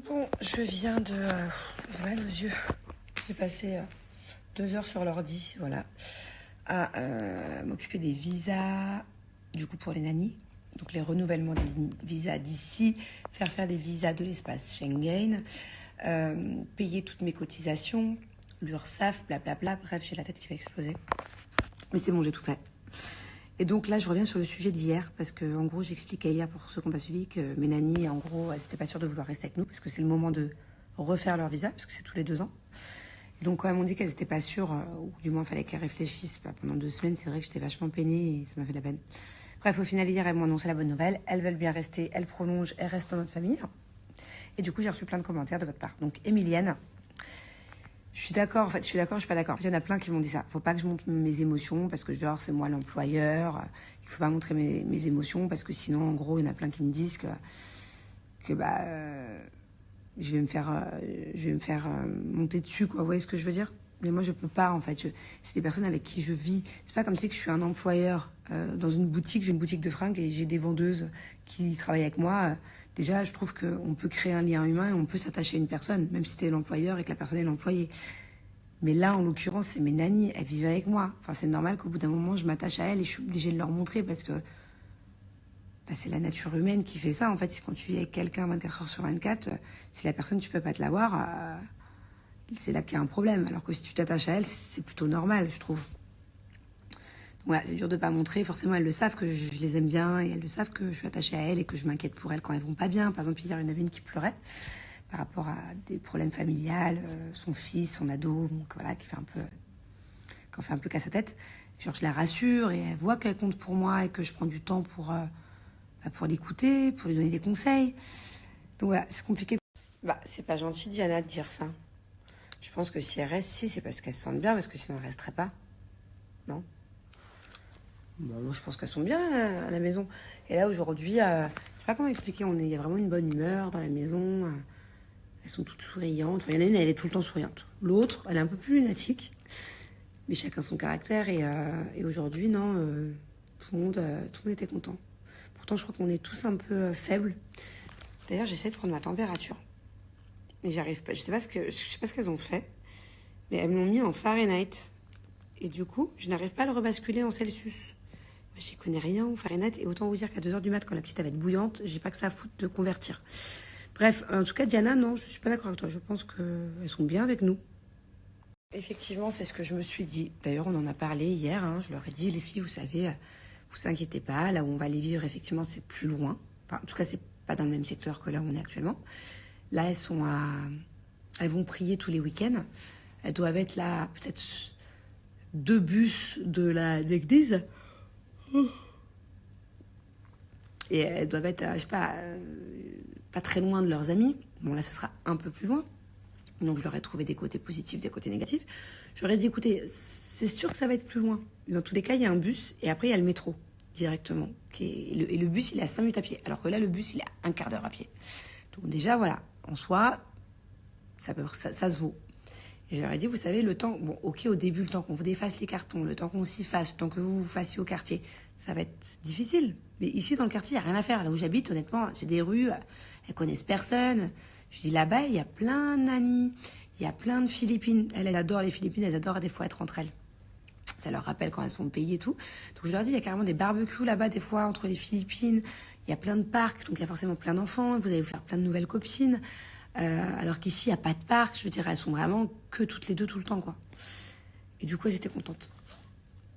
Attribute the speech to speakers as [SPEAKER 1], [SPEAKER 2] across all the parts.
[SPEAKER 1] Bon, je viens de... j'ai mal aux yeux. J'ai passé 2 heures sur l'ordi, voilà, à m'occuper des visas, du coup pour les nannies. Donc les renouvellements des visas d'ici, faire des visas de l'espace Schengen, payer toutes mes cotisations, l'URSSAF, blablabla. Bref, j'ai la tête qui va exploser. Mais c'est bon, j'ai tout fait. Et donc là, je reviens sur le sujet d'hier, parce que en gros, j'expliquais hier, pour ceux qui n'ont pas suivi, que mes nannies, en gros, elles n'étaient pas sûres de vouloir rester avec nous, parce que c'est le moment de refaire leur visa, parce que c'est tous les 2 ans. Et donc quand elles m'ont dit qu'elles n'étaient pas sûres, ou du moins il fallait qu'elles réfléchissent pendant 2 semaines, c'est vrai que j'étais vachement peinée et ça m'a fait de la peine. Bref, au final, hier, elles m'ont annoncé la bonne nouvelle. Elles veulent bien rester, elles prolongent, elles restent dans notre famille. Et du coup, j'ai reçu plein de commentaires de votre part. Donc, Emilienne, je suis d'accord, en fait, je suis d'accord, je suis pas d'accord. En fait, il y en a plein qui m'ont dit ça. Faut pas que je montre mes émotions parce que genre c'est moi l'employeur. Il faut pas montrer mes émotions parce que sinon, en gros, il y en a plein qui me disent que je vais me faire monter dessus, quoi. Vous voyez ce que je veux dire? Mais moi, je peux pas, en fait. C'est des personnes avec qui je vis. C'est pas comme si que je suis un employeur dans une boutique. J'ai une boutique de fringues et j'ai des vendeuses qui travaillent avec moi. Déjà, je trouve qu'on peut créer un lien humain et on peut s'attacher à une personne, même si t'es l'employeur et que la personne est l'employé. Mais là, en l'occurrence, c'est mes nannies. Elles vivent avec moi. Enfin, c'est normal qu'au bout d'un moment, je m'attache à elles et je suis obligée de leur montrer parce que c'est la nature humaine qui fait ça. En fait, quand tu es avec quelqu'un 24 heures sur 24, si la personne, tu peux pas te la voir, c'est là qu'il y a un problème. Alors que si tu t'attaches à elle, c'est plutôt normal, je trouve. Voilà, c'est dur de pas montrer. Forcément, elles le savent que je les aime bien et elles le savent que je suis attachée à elles et que je m'inquiète pour elles quand elles vont pas bien. Par exemple, hier, il y en avait une qui pleurait par rapport à des problèmes familiales, son fils, son ado, donc voilà, qui en fait un peu casse sa tête. Genre, je la rassure et elle voit qu'elle compte pour moi et que je prends du temps pour l'écouter, pour lui donner des conseils. Donc voilà, c'est compliqué. C'est pas gentil, Diana, de dire ça. Je pense que si elle reste, si, c'est parce qu'elles se sentent bien, parce que sinon elle resterait pas. Non? Bon, moi, je pense qu'elles sont bien à la maison. Et là, aujourd'hui, je sais pas comment expliquer, il y a vraiment une bonne humeur dans la maison. Elles sont toutes souriantes. Enfin, il y en a une, elle est tout le temps souriante. L'autre, elle est un peu plus lunatique. Mais chacun son caractère. Et aujourd'hui, non, tout le monde était content. Pourtant, je crois qu'on est tous un peu faibles. D'ailleurs, j'essaie de prendre ma température. Mais j'y arrive pas. Je sais pas ce qu'elles ont fait. Mais elles m'ont mis en Fahrenheit. Et du coup, je n'arrive pas à le rebasculer en Celsius. J'y connais rien en Fahrenheit. Et autant vous dire qu'à 2 heures du mat, quand la petite va être bouillante, j'ai pas que ça à foutre de convertir. Bref, en tout cas, Diana, non, je suis pas d'accord avec toi. Je pense qu'elles sont bien avec nous. Effectivement, c'est ce que je me suis dit. D'ailleurs, on en a parlé hier. Je leur ai dit, les filles, vous savez, vous inquiétez pas. Là où on va les vivre, effectivement, c'est plus loin. Enfin, en tout cas, c'est pas dans le même secteur que là où on est actuellement. Là, elles vont prier tous les week-ends. Elles doivent être là, peut-être 2 bus de l'église. Et elles doivent être, je sais pas très loin de leurs amis. Bon, là, ça sera un peu plus loin. Donc, je leur ai trouvé des côtés positifs, des côtés négatifs. Je leur ai dit, écoutez, c'est sûr que ça va être plus loin. Dans tous les cas, il y a un bus et après, il y a le métro directement. Et le bus, il est à 5 minutes à pied. Alors que là, le bus, il est à un quart d'heure à pied. Donc déjà, voilà, en soi, ça se vaut. Et je leur ai dit, vous savez, le temps, bon, ok, au début, le temps qu'on vous défasse les cartons, le temps qu'on s'y fasse, le temps que vous fassiez au quartier, ça va être difficile. Mais ici, dans le quartier, il n'y a rien à faire. Là où j'habite, honnêtement, c'est des rues, elles connaissent personne. Je dis, là-bas, il y a plein de nannies, il y a plein de Philippines. Elles adorent les Philippines, elles adorent des fois être entre elles. Ça leur rappelle quand elles sont au pays et tout. Donc je leur dis, il y a carrément des barbecues là-bas, des fois, entre les Philippines. Il y a plein de parcs, donc il y a forcément plein d'enfants. Vous allez vous faire plein de nouvelles copines. Alors qu'ici, il n'y a pas de parc. Je veux dire, elles sont vraiment que toutes les deux tout le temps, quoi. Et du coup, elles étaient contentes.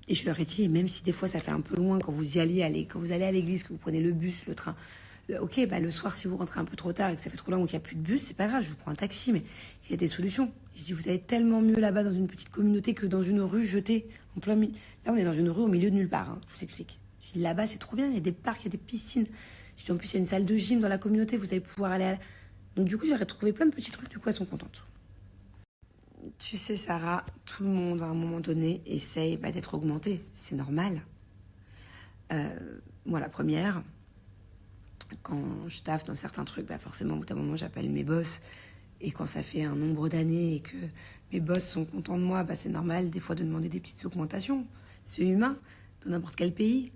[SPEAKER 1] Et je leur ai dit, même si des fois, ça fait un peu loin quand vous allez à l'église, que vous prenez le bus, le train. Ok, le soir, si vous rentrez un peu trop tard et que ça fait trop loin ou qu'il n'y a plus de bus, c'est pas grave, je vous prends un taxi, mais il y a des solutions. Je dis, vous allez tellement mieux là-bas dans une petite communauté que dans une rue jetée en plein milieu. Là, on est dans une rue au milieu de nulle part, je vous explique. Je dis, là-bas, c'est trop bien, il y a des parcs, il y a des piscines. Je dis, en plus, il y a une salle de gym dans la communauté, vous allez pouvoir aller à... Donc, du coup, j'aurais trouvé plein de petits trucs, du coup, elles sont contentes. Tu sais, Sarah, tout le monde, à un moment donné, essaye d'être augmenté. C'est normal. Moi, la première... Quand je taffe dans certains trucs, forcément, au bout d'un moment, j'appelle mes boss. Et quand ça fait un nombre d'années et que mes boss sont contents de moi, c'est normal, des fois, de demander des petites augmentations. C'est humain, dans n'importe quel pays.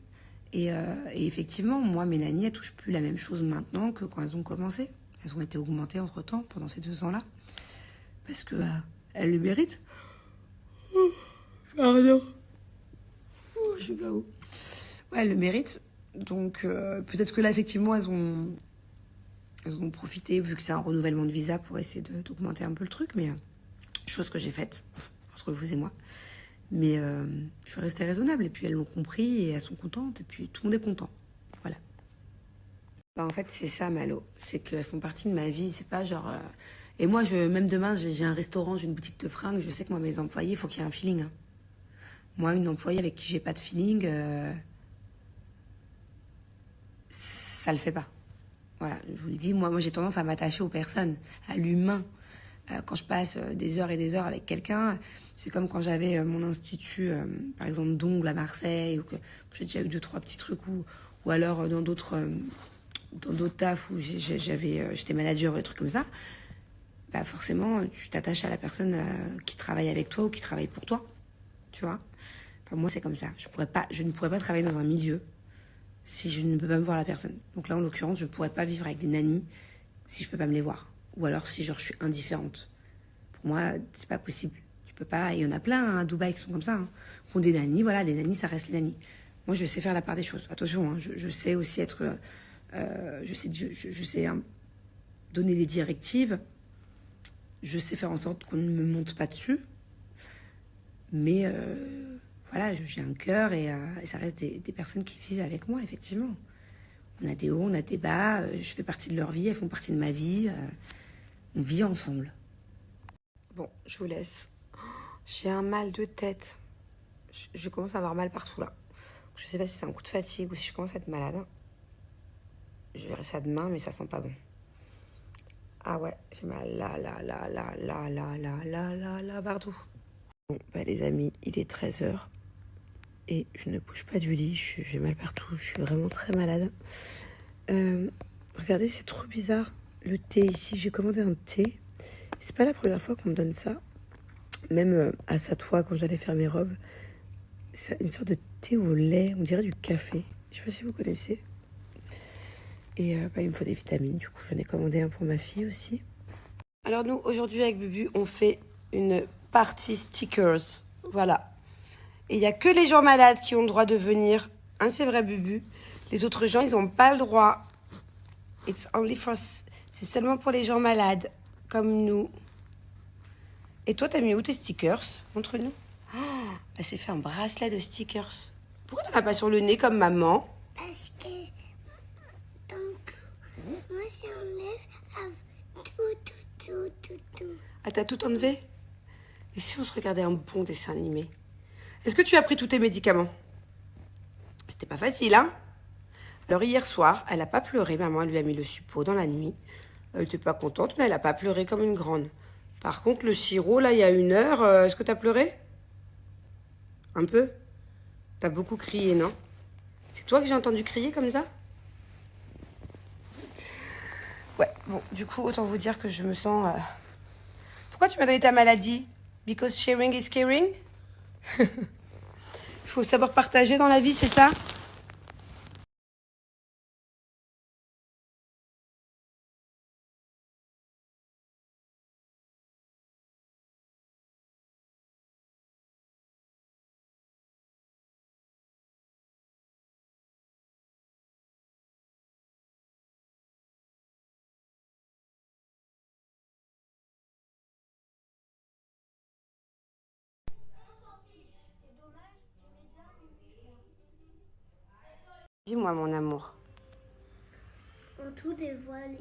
[SPEAKER 1] Et effectivement, moi, mes nannies, elles touchent plus la même chose maintenant que quand elles ont commencé. elles ont été augmentées entre-temps, pendant ces 2 ans-là. Parce que elles le méritent. Pardon. Je suis KO. Ouais, elles le méritent. Donc, peut-être que là, effectivement, elles ont profité, vu que c'est un renouvellement de visa, pour essayer d'augmenter un peu le truc. Mais chose que j'ai faite, entre vous et moi. Mais je suis restée raisonnable. Et puis, elles l'ont compris et elles sont contentes. Et puis, tout le monde est content. Voilà. En fait, c'est ça, Malo. C'est qu'elles font partie de ma vie. C'est pas genre... Et moi, même demain, j'ai un restaurant, j'ai une boutique de fringues. Je sais que moi, mes employés, il faut qu'il y ait un feeling. Hein. Moi, une employée avec qui j'ai pas de feeling, ça le fait pas. Voilà, je vous le dis, moi j'ai tendance à m'attacher aux personnes, à l'humain. Quand je passe des heures et des heures avec quelqu'un, c'est comme quand j'avais mon institut, par exemple d'ongles à Marseille, ou que j'ai déjà eu 2-3 petits trucs, ou alors dans d'autres tafs où j'étais manager ou des trucs comme ça. Bah forcément, tu t'attaches à la personne qui travaille avec toi ou qui travaille pour toi. Tu vois, enfin, moi c'est comme ça. Je ne pourrais pas travailler dans un milieu si je ne peux pas me voir la personne. Donc là, en l'occurrence, je ne pourrais pas vivre avec des nannies si je peux pas me les voir. Ou alors si genre je suis indifférente. Pour moi, c'est pas possible. Tu peux pas. Il y en a plein hein, à Dubaï qui sont comme ça. Hein. Qui ont des nannies, voilà, des nannies, ça reste les nannies. Moi, je sais faire la part des choses. Attention, hein, je sais aussi être, je sais hein, donner des directives. Je sais faire en sorte qu'on ne me monte pas dessus. Mais voilà, j'ai un cœur et ça reste des personnes qui vivent avec moi, effectivement. On a des hauts, on a des bas, je fais partie de leur vie, elles font partie de ma vie. On vit ensemble. Bon, je vous laisse. J'ai un mal de tête. Je commence à avoir mal partout là. Je sais pas si c'est un coup de fatigue ou si je commence à être malade. Je verrai ça demain, mais ça sent pas bon. Ah ouais, j'ai mal là, partout. Bon, bah les amis, il est 13h et je ne bouge pas du lit, j'ai mal partout, je suis vraiment très malade. Regardez, c'est trop bizarre, le thé ici, j'ai commandé un thé. C'est pas la première fois qu'on me donne ça. Même à Satois, quand j'allais faire mes robes, c'est une sorte de thé au lait, on dirait du café. Je sais pas si vous connaissez. Et bah, il me faut des vitamines, du coup j'en ai commandé un pour ma fille aussi. Alors nous, aujourd'hui avec Bubu, on fait une partie stickers. Voilà. Et il n'y a que les gens malades qui ont le droit de venir. Hein, c'est vrai, Bubu. Les autres gens, ils n'ont pas le droit. C'est seulement pour les gens malades, comme nous. Et toi, t'as mis où tes stickers? Montre-nous. Oh, elle s'est fait un bracelet de stickers. Pourquoi t'en as pas sur le nez comme maman?
[SPEAKER 2] Parce que donc, moi j'enlève tout.
[SPEAKER 1] Ah, t'as tout enlevé? Et si on se regardait un bon dessin animé? Est-ce que tu as pris tous tes médicaments? C'était pas facile, hein? Alors hier soir, elle a pas pleuré. Maman lui a mis le suppôt dans la nuit. Elle était pas contente, mais elle a pas pleuré comme une grande. Par contre, le sirop, là, il y a 1 heure, est-ce que t'as pleuré? Un peu? T'as beaucoup crié, non? C'est toi que j'ai entendu crier comme ça? Ouais, bon, du coup, autant vous dire que je me sens... Pourquoi tu m'as donné ta maladie? Because sharing is caring? Il faut savoir partager dans la vie, c'est ça? Dis-moi, mon amour.
[SPEAKER 2] En tout, des voyelles,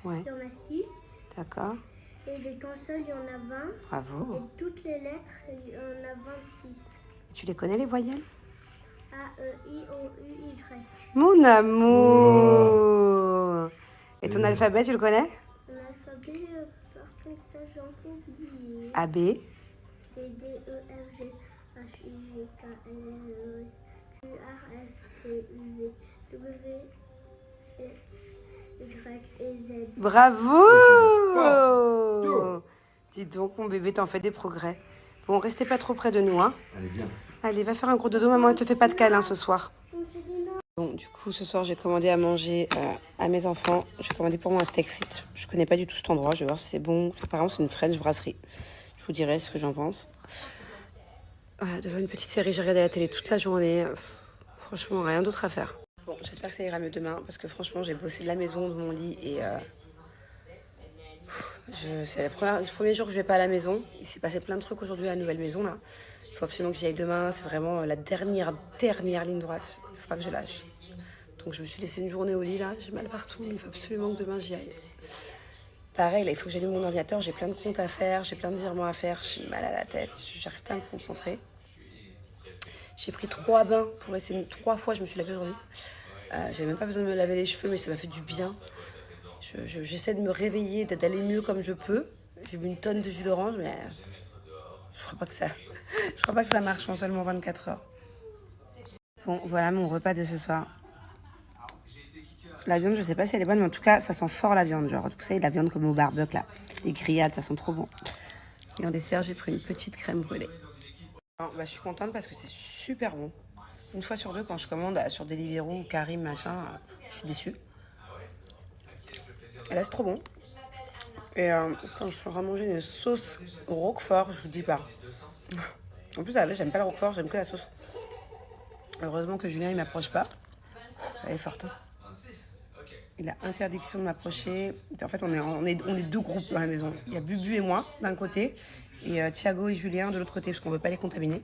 [SPEAKER 1] Ouais,
[SPEAKER 2] il y en a 6.
[SPEAKER 1] d'accord.
[SPEAKER 2] Et des consonnes, il y en a 20.
[SPEAKER 1] Bravo.
[SPEAKER 2] Et toutes les lettres, il y en a 26.
[SPEAKER 1] Tu les connais, les voyelles?
[SPEAKER 2] A, E, I, O, U, Y.
[SPEAKER 1] Mon amour. Et ton alphabet, tu le connais?
[SPEAKER 2] L'alphabet, par contre, ça, j'ai encore oublié.
[SPEAKER 1] A, B.
[SPEAKER 2] C, D, E, F, G, H, I, J, K, L, M, N, Q, R, S, C, U, V, W, X, Y et Z.
[SPEAKER 1] Bravo! Dis donc, mon bébé, t'en fais des progrès. Bon, restez pas trop près de nous, hein.
[SPEAKER 3] Allez, viens.
[SPEAKER 1] Allez, va faire un gros dodo, maman, elle te fait pas de câlin ce soir. Bon, du coup, ce soir, j'ai commandé à manger à mes enfants. J'ai commandé pour moi un steak frites. Je connais pas du tout cet endroit. Je vais voir si c'est bon. Apparemment, c'est une French brasserie. Je vous dirai ce que j'en pense. Voilà, devant une petite série, j'ai regardé la télé toute la journée. Franchement, rien d'autre à faire. Bon, j'espère que ça ira mieux demain parce que franchement, j'ai bossé de la maison, de mon lit et c'est le premier jour que je vais pas à la maison. Il s'est passé plein de trucs aujourd'hui à la nouvelle maison là. Il faut absolument que j'y aille demain. C'est vraiment la dernière ligne droite. Il faut pas que je lâche. Donc je me suis laissée une journée au lit là. J'ai mal partout, mais il faut absolument que demain j'y aille. Pareil, là, il faut que j'allume mon ordinateur. J'ai plein de comptes à faire, j'ai plein de virements à faire. J'ai mal à la tête. J'arrive pas à me concentrer. J'ai pris 3 bains pour essayer. 3 fois, je me suis lavée aujourd'hui. J'avais même pas besoin de me laver les cheveux, mais ça m'a fait du bien. J'essaie de me réveiller, d'aller mieux comme je peux. J'ai bu une tonne de jus d'orange, mais je crois pas que ça, je crois pas que ça marche en seulement 24 heures. Bon, voilà mon repas de ce soir. La viande, je sais pas si elle est bonne, mais en tout cas, ça sent fort la viande. Genre, vous savez, la viande comme au barbecue, là. Les grillades, ça sent trop bon. Et en dessert, j'ai pris une petite crème brûlée. Alors, je suis contente parce que c'est super bon. Une fois sur deux, quand je commande sur Deliveroo ou Karim, machin, je suis déçue. Et là, c'est trop bon. Et attends, je suis en train de manger une sauce au roquefort, je vous dis pas. En plus, j'aime pas le roquefort, j'aime que la sauce. Heureusement que Julien, il m'approche pas. Elle est forte. Hein. Il a interdiction de m'approcher. En fait, on est 2 groupes dans la maison. Il y a Bubu et moi, d'un côté, et Thiago et Julien de l'autre côté, parce qu'on veut pas les contaminer.